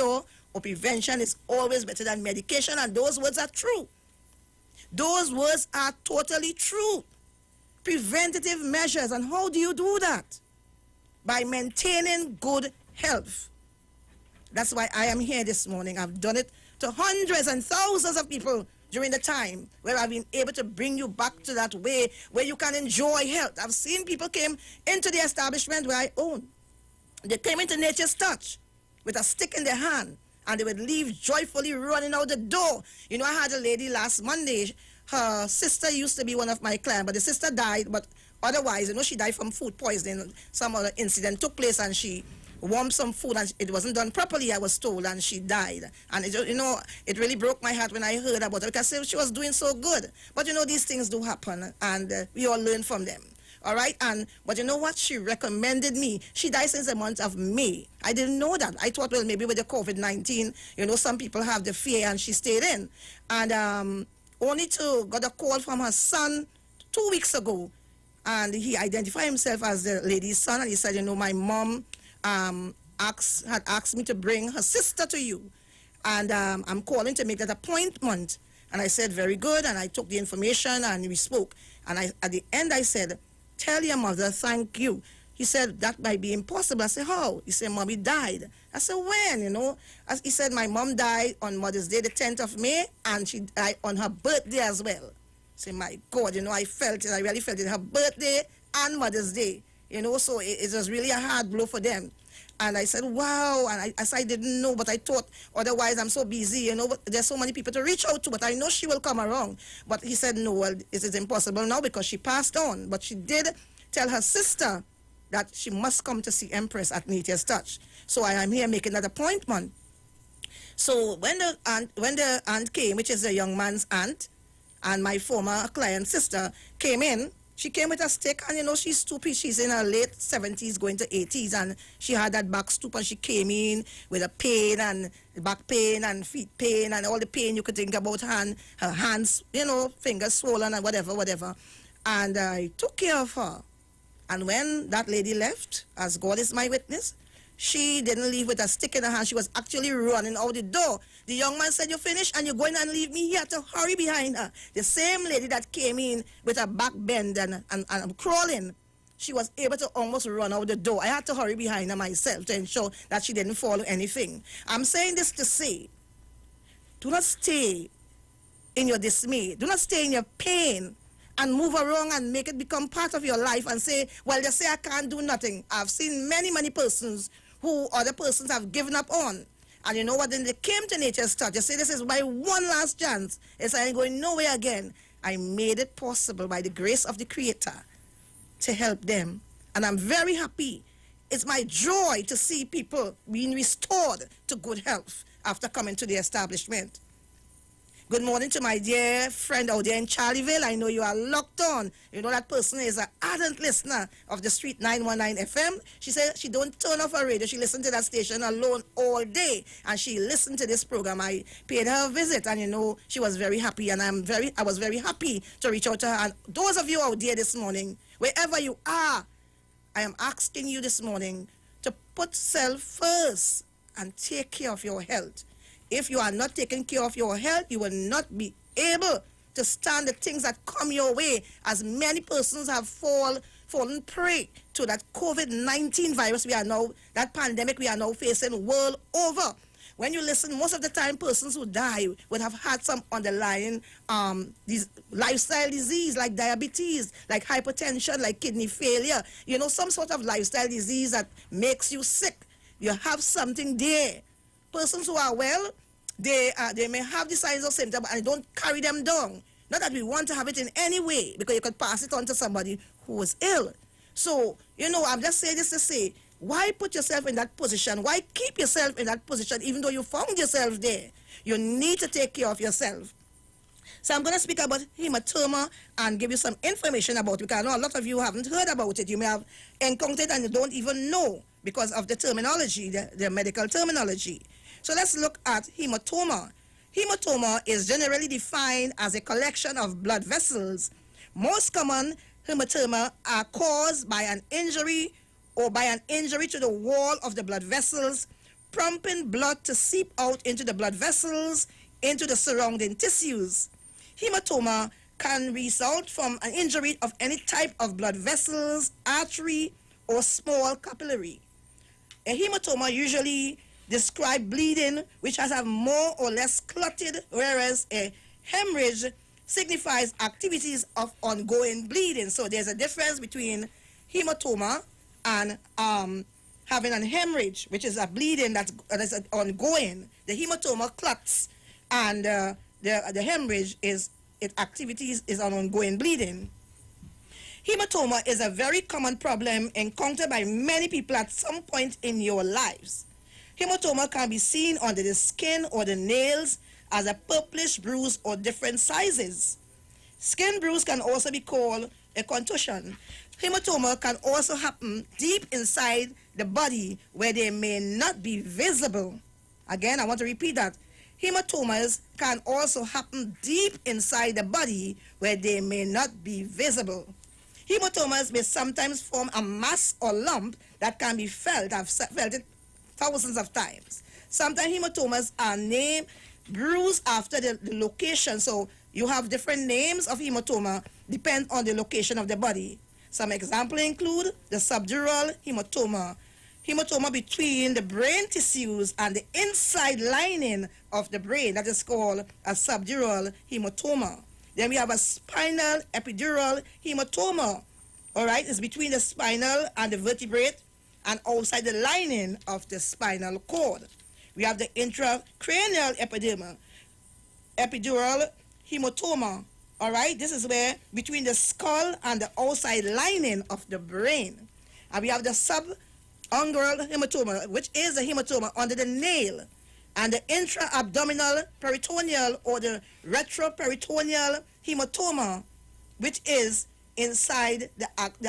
cure or prevention is always better than medication, and those words are true. Those words are totally true. Preventative measures, and how do you do that? By maintaining good health. That's why I am here this morning. I've done it to hundreds and thousands of people during the time where I've been able to bring you back to that way where you can enjoy health. I've seen people came into the establishment where I own. They came into Nature's Touch with a stick in their hand, and they would leave joyfully running out the door. You know, I had a lady last Monday. Her sister used to be one of my clients, but the sister died. But otherwise, you know, she died from food poisoning. Some other incident took place, and she warmed some food, and it wasn't done properly, I was told, and she died. And, you know, it really broke my heart when I heard about her, because she was doing so good. But, you know, these things do happen, and we all learn from them. All right, but you know what? She recommended me. She died since the month of May. I didn't know that. I thought, well, maybe with the COVID-19, you know, some people have the fear, and she stayed in. And only to got a call from her son 2 weeks ago, and he identified himself as the lady's son, and he said, you know, my mom had asked me to bring her sister to you, and I'm calling to make that appointment. And I said, very good, and I took the information, and we spoke. And at the end, I said, tell your mother thank you. He said, that might be impossible. I said, how? He said, Mommy died. I said, when, you know? He said, my mom died on Mother's Day, the 10th of May, and she died on her birthday as well. I said, my God, you know, I felt it. I really felt it. Her birthday and Mother's Day, you know, so it was really a hard blow for them. And I said, wow, and I didn't know, but I thought, otherwise I'm so busy, you know, but there's so many people to reach out to, but I know she will come around. But he said, no, well, it is impossible now because she passed on. But she did tell her sister that she must come to see Empress at Nature's Touch. So I am here making that appointment. So when the aunt came, which is the young man's aunt, and my former client's sister came in, she came with a stick, and, you know, she's stupid. She's in her late 70s, going to 80s, and she had that back stoop, and she came in with a pain, and back pain, and feet pain, and all the pain you could think about, her hands, you know, fingers swollen, and whatever. And I took care of her. And when that lady left, as God is my witness, she didn't leave with a stick in her hand. She was actually running out the door. The young man said, you finished, and you're going and leave me here to hurry behind her. The same lady that came in with her back bend and crawling, she was able to almost run out the door. I had to hurry behind her myself to ensure that she didn't follow anything. I'm saying this to say, do not stay in your dismay. Do not stay in your pain and move around and make it become part of your life and say, well, they say I can't do nothing. I've seen many persons who other persons have given up on. And you know what? Then they came to Nature's Touch. They say, this is my one last chance. It's I ain't going nowhere again. I made it possible by the grace of the Creator to help them. And I'm very happy. It's my joy to see people being restored to good health after coming to the establishment. Good morning to my dear friend out there in Charlieville. I know you are locked on. You know that person is an ardent listener of the Street 919 FM. She said she don't turn off her radio. She listened to that station alone all day. And she listened to this program. I paid her a visit, and, you know, she was very happy. And I was very happy to reach out to her. And those of you out there this morning, wherever you are, I am asking you this morning to put self first and take care of your health. If you are not taking care of your health, you will not be able to stand the things that come your way, as many persons have fallen prey to that COVID-19 virus that pandemic we are now facing world over. When you listen, most of the time persons who die would have had some underlying these lifestyle disease like diabetes, like hypertension, like kidney failure, you know, some sort of lifestyle disease that makes you sick. You have something there. Persons who are well, they may have the signs or symptoms and don't carry them down. Not that we want to have it in any way, because you could pass it on to somebody who is ill. So, you know, I'm just saying this to say, why put yourself in that position? Why keep yourself in that position even though you found yourself there? You need to take care of yourself. So I'm going to speak about hematoma and give you some information about it, because I know a lot of you haven't heard about it. You may have encountered and you don't even know because of the terminology, the medical terminology. So let's look at hematoma. Hematoma is generally defined as a collection of blood vessels. Most common hematoma are caused by an injury or by an injury to the wall of the blood vessels, prompting blood to seep out into the blood vessels, into the surrounding tissues. Hematoma can result from an injury of any type of blood vessels, artery, or small capillary. A hematoma usually describes bleeding which has a more or less clotted, whereas a hemorrhage signifies activities of ongoing bleeding. So there's a difference between hematoma and having an hemorrhage, which is a bleeding that's ongoing. The hematoma clots, and the hemorrhage is activities is an ongoing bleeding. Hematoma is a very common problem encountered by many people at some point in your lives. Hematoma can be seen under the skin or the nails as a purplish bruise or different sizes. Skin bruise can also be called a contusion. Hematoma can also happen deep inside the body where they may not be visible. Again, I want to repeat that. Hematomas can also happen deep inside the body where they may not be visible. Hematomas may sometimes form a mass or lump that can be felt. I've felt it thousands of times. Sometimes hematomas are named bruised after the location. So you have different names of hematoma depend on the location of the body. Some examples include the subdural hematoma, hematoma between the brain tissues and the inside lining of the brain. That is called a subdural hematoma. Then we have a spinal epidural hematoma. All right, it's between the spinal and the vertebrate and outside the lining of the spinal cord. We have the intracranial epidural hematoma. All right, this is where between the skull and the outside lining of the brain. And we have the subungual hematoma, which is a hematoma under the nail, and the intra-abdominal peritoneal or the retroperitoneal hematoma, which is inside the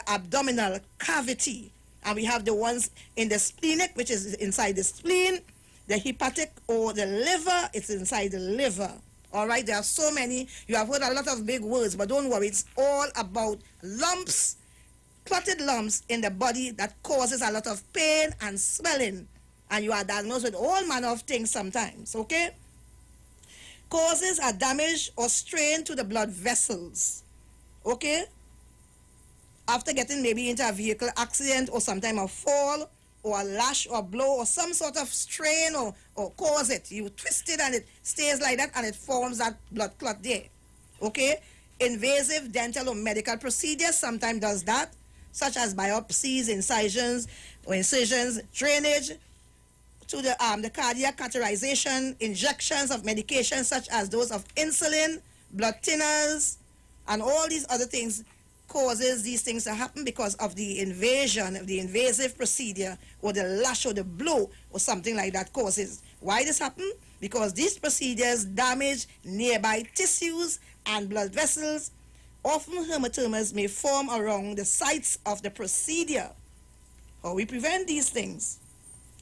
abdominal cavity. And we have the ones in the splenic, which is inside the spleen, the hepatic or the liver, it's inside the liver. All right, there are so many. You have heard a lot of big words, but don't worry, it's all about lumps, clotted lumps in the body that causes a lot of pain and swelling. And you are diagnosed with all manner of things sometimes, okay? Causes a damage or strain to the blood vessels, okay? After getting maybe into a vehicle accident or sometime a fall or a lash or blow or some sort of strain or cause it. You twist it and it stays like that and it forms that blood clot there, okay? Invasive dental or medical procedures sometimes does that, such as biopsies, incisions, drainage to the cardiac catheterization, injections of medications such as those of insulin, blood thinners, and all these other things causes these things to happen because of the invasion of the invasive procedure or the lash or the blow or something like that causes. Why this happen? Because these procedures damage nearby tissues and blood vessels. Often hematomas may form around the sites of the procedure. How we prevent these things?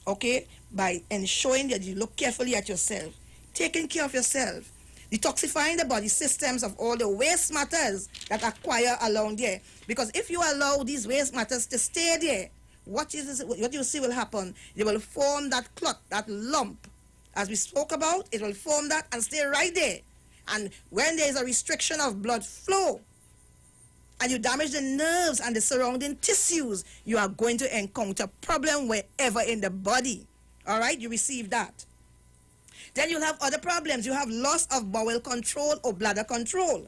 Okay, by ensuring that you look carefully at yourself, taking care of yourself, detoxifying the body systems of all the waste matters that acquire along there. Because if you allow these waste matters to stay there, what you see will happen? They will form that clot, that lump. As we spoke about, it will form that and stay right there. And when there is a restriction of blood flow, and you damage the nerves and the surrounding tissues, you are going to encounter problem wherever in the body. All right, you receive that. Then you'll have other problems. You have loss of bowel control or bladder control.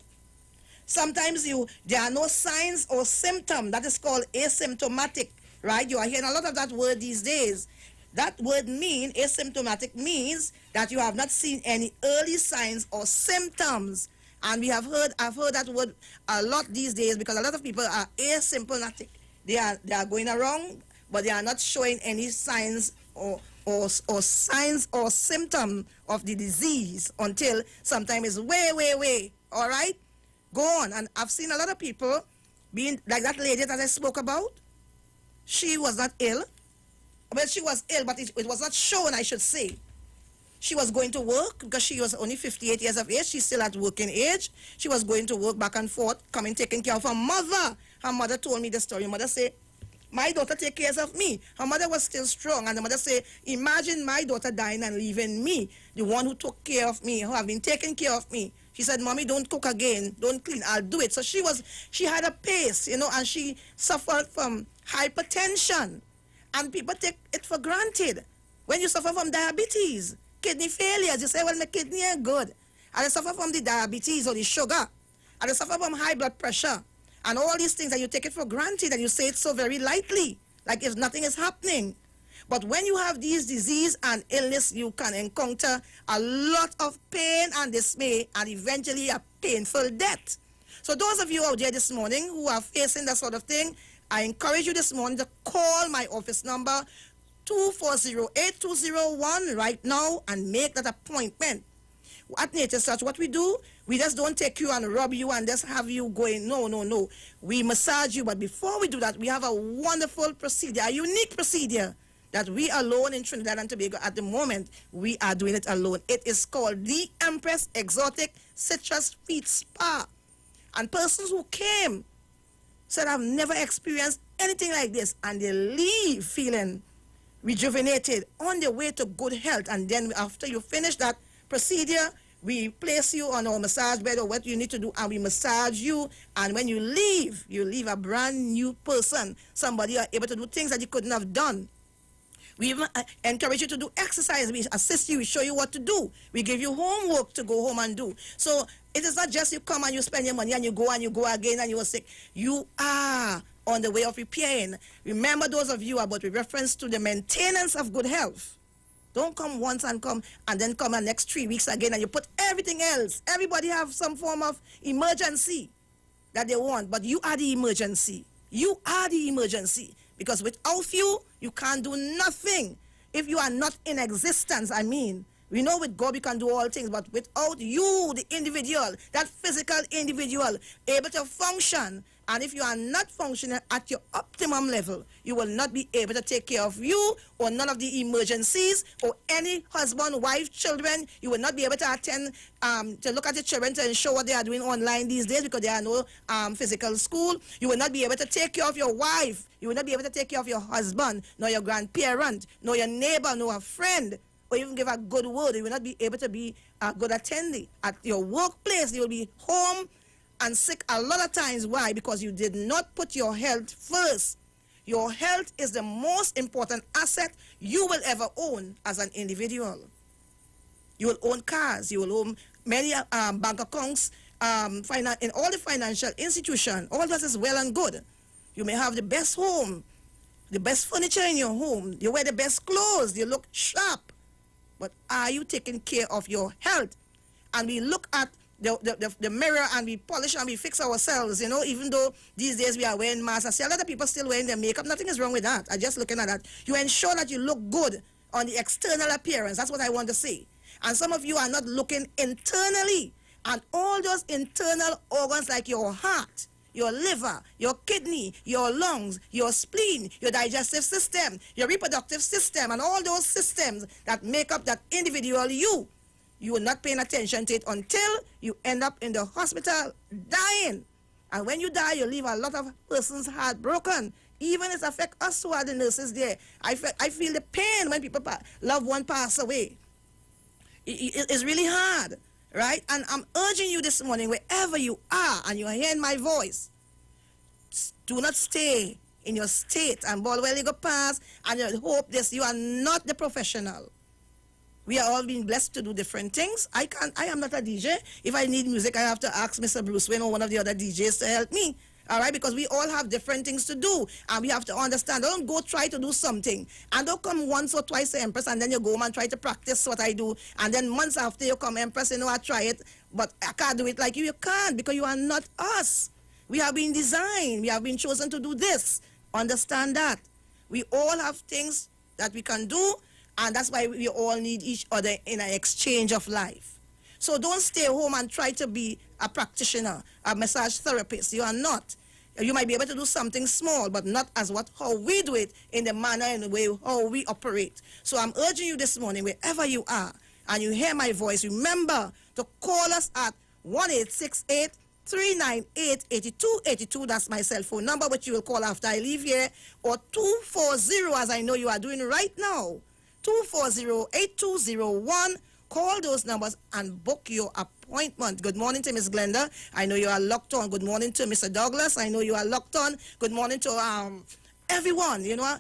Sometimes there are no signs or symptoms. That is called asymptomatic, right? You are hearing a lot of that word these days. That word asymptomatic means that you have not seen any early signs or symptoms. And I've heard that word a lot these days because a lot of people are asymptomatic. They are going around, but they are not showing any signs or signs or symptom of the disease until sometime is way, all right? Go on. And I've seen a lot of people being like that lady that I spoke about. She was not ill. Well, she was ill, but it was not shown, I should say. She was going to work because she was only 58 years of age. She's still at working age. She was going to work back and forth, taking care of her mother. Her mother told me the story. Mother said, My daughter take care of me. Her mother was still strong, and the mother say, imagine my daughter dying and leaving me, the one who took care of me, who have been taking care of me. She said, Mommy, don't cook again, don't clean, I'll do it. So she had a pace, you know, and she suffered from hypertension. And people take it for granted. When you suffer from diabetes, kidney failures, you say, well, my kidney ain't good. And I suffer from the diabetes or the sugar. And I suffer from high blood pressure. And all these things, and you take it for granted, and you say it so very lightly, like if nothing is happening. But when you have these disease and illness, you can encounter a lot of pain and dismay, and eventually a painful death. So those of you out there this morning who are facing that sort of thing, I encourage you this morning to call my office number 240-8201 right now and make that appointment. At Nature Search, what we do, we just don't take you and rub you and just have you going. No, no, no. We massage you, but before we do that, we have a wonderful procedure, a unique procedure that we alone in Trinidad and Tobago at the moment, we are doing it alone. It is called the Empress Exotic Citrus Feet Spa. And persons who came said, I've never experienced anything like this, and they leave feeling rejuvenated, on their way to good health. And then after you finish that procedure, we place you on our massage bed or what you need to do, and we massage you. And when you leave a brand new person. Somebody are able to do things that you couldn't have done. We even encourage you to do exercise. We assist you. We show you what to do. We give you homework to go home and do. So it is not just you come and you spend your money and you go again and you are sick. You are on the way of repairing. Remember, those of you about with reference to the maintenance of good health. Don't come once and then come the next 3 weeks again and you put everything else. Everybody have some form of emergency that they want, but you are the emergency. You are the emergency. Because without you, you can't do nothing. If you are not in existence, I mean, we know with God we can do all things, but without you, the individual, that physical individual, able to function, and if you are not functioning at your optimum level, you will not be able to take care of you or none of the emergencies or any husband, wife, children. You will not be able to attend, to look at the children to ensure what they are doing online these days because there are no physical school. You will not be able to take care of your wife. You will not be able to take care of your husband, nor your grandparent, nor your neighbor, nor a friend, or even give a good word. You will not be able to be a good attendee. At your workplace, you will be home and sick a lot of times. Why? Because you did not put your health first. Your health is the most important asset you will ever own as an individual. You will own cars. You will own many bank accounts, in all the financial institutions. All that is well and good. You may have the best home, the best furniture in your home. You wear the best clothes. You look sharp. But are you taking care of your health? And we look at the mirror and we polish and we fix ourselves, you know, even though these days we are wearing masks. I see a lot of people still wearing their makeup. Nothing is wrong with that. I'm just looking at that. You ensure that you look good on the external appearance. That's what I want to say. And some of you are not looking internally. And all those internal organs like your heart, your liver, your kidney, your lungs, your spleen, your digestive system, your reproductive system, and all those systems that make up that individual you will not paying attention to it until you end up in the hospital dying. And when you die, you leave a lot of persons heartbroken. Even it affects us who are the nurses there. I feel the pain when people loved one pass away. It's really hard, right? And I'm urging you this morning, wherever you are and you are hearing my voice, do not stay in your state and well, you go past and you hope this. You are not the professional. We are all being blessed to do different things. I am not a DJ. If I need music, I have to ask Mr. Bruce Wayne or one of the other DJs to help me. All right, because we all have different things to do, and we have to understand. Don't go try to do something, and don't come once or twice to Empress, and then you go home and try to practice what I do, and then months after you come, Empress, you know, I try it, but I can't do it like you. You can't, because you are not us. We have been designed. We have been chosen to do this. Understand that. We all have things that we can do, and that's why we all need each other in an exchange of life. So don't stay home and try to be a practitioner, a massage therapist. You are not. You might be able to do something small, but not as how we do it, in the manner and the way how we operate. So I'm urging you this morning, wherever you are, and you hear my voice, remember to call us at 1-868 398-8282. That's my cell phone number, which you will call after I leave here. Or 240, as I know you are doing right now. 240-8201. Call those numbers and book your appointment. Good morning to Miss Glenda. I know you are locked on. Good morning to Mr. Douglas. I know you are locked on. Good morning to everyone. You know,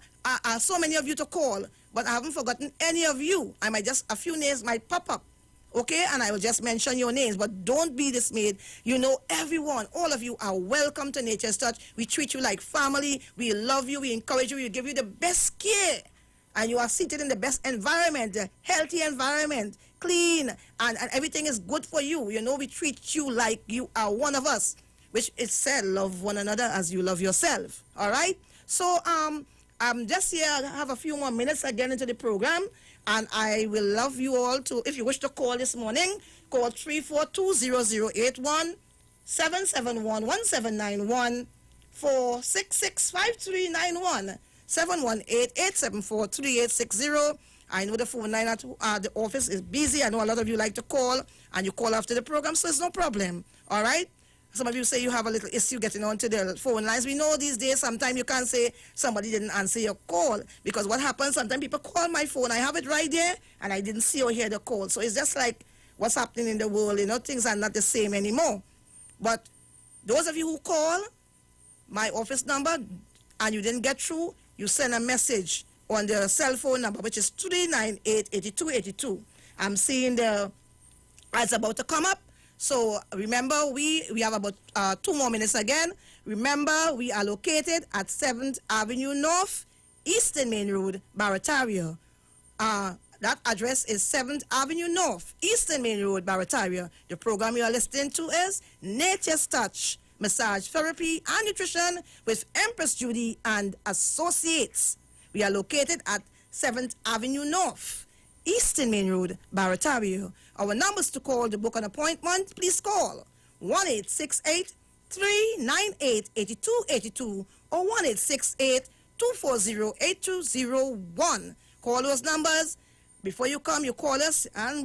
so many of you to call, but I haven't forgotten any of you. I might just, a few names might pop up. Okay, and I will just mention your names, but don't be dismayed. You know, everyone, all of you are welcome to Nature's Touch. We treat you like family. We love you. We encourage you. We give you the best care. And you are seated in the best environment, a healthy environment, clean, and everything is good for you. You know, we treat you like you are one of us, which is said, love one another as you love yourself. All right? So, I'm just here. I have a few more minutes again into the program, and I will love you all to, if you wish to call this morning, call 342-0081, 771-1791, 466-5391, 718-874-3860. I know the phone line at the office is busy. I know a lot of you like to call, and you call after the program, so it's no problem. All right? Some of you say you have a little issue getting onto the phone lines. We know these days sometimes you can't say somebody didn't answer your call, because what happens, sometimes people call my phone. I have it right there, and I didn't see or hear the call. So it's just like what's happening in the world. You know, things are not the same anymore. But those of you who call my office number and you didn't get through, you send a message on the cell phone number, which is 398-8282. I'm seeing the ads about to come up. So remember, we have about 2 more minutes again. Remember, we are located at 7th Avenue North, Eastern Main Road, Barataria. That address is 7th Avenue North, Eastern Main Road, Barataria. The program you are listening to is Nature's Touch, Massage Therapy and Nutrition with Empress Judy and Associates. We are located at 7th Avenue North, Eastern Main Road, Barataria. Our numbers to call to book an appointment, please call 1-868-398-8282 or 1-868-240-8201. Call those numbers. Before you come, you call us, and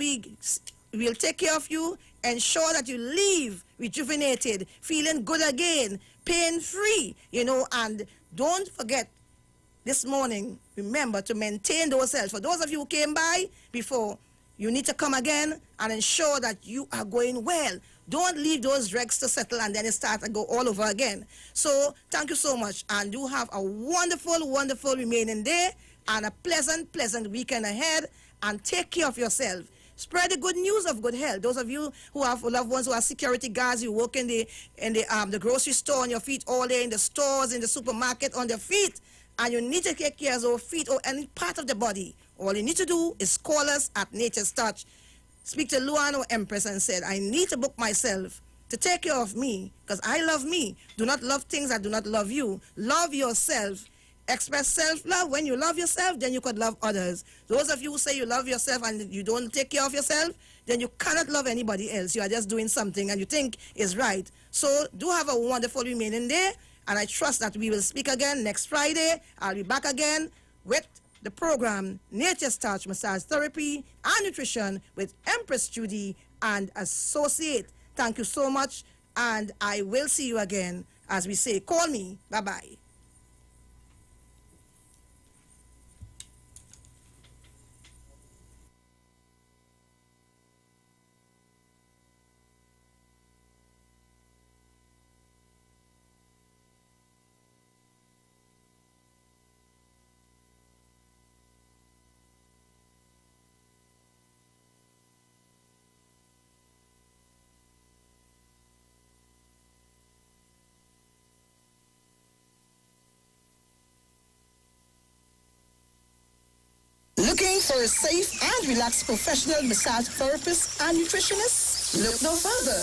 we'll take care of you. Ensure that you leave rejuvenated, feeling good again, pain-free, you know, and don't forget, this morning, remember to maintain those health. For those of you who came by before, you need to come again and ensure that you are going well. Don't leave those dregs to settle and then it start to go all over again. So thank you so much, and do have a wonderful, wonderful remaining day and a pleasant, pleasant weekend ahead, and take care of yourself. Spread the good news of good health. Those of you who have loved ones who are security guards, you work in the grocery store on your feet all day, in the stores, in the supermarket on their feet, and you need to take care of your feet or any part of the body. All you need to do is call us at Nature's Touch. Speak to Luan or Empress and said, I need to book myself to take care of me, because I love me. Do not love things that do not love you. Love yourself. Express self-love. When you love yourself, then you could love others. Those of you who say you love yourself and you don't take care of yourself, then you cannot love anybody else. You are just doing something and you think is right. So do have a wonderful remaining day, and I trust that we will speak again next Friday. I'll be back again with the program Nature's Touch, Massage Therapy and Nutrition with Empress Judy and Associate. Thank you so much, and I will see you again. As we say, call me. Bye-bye. Looking for a safe and relaxed professional massage therapist and nutritionist? Look no further.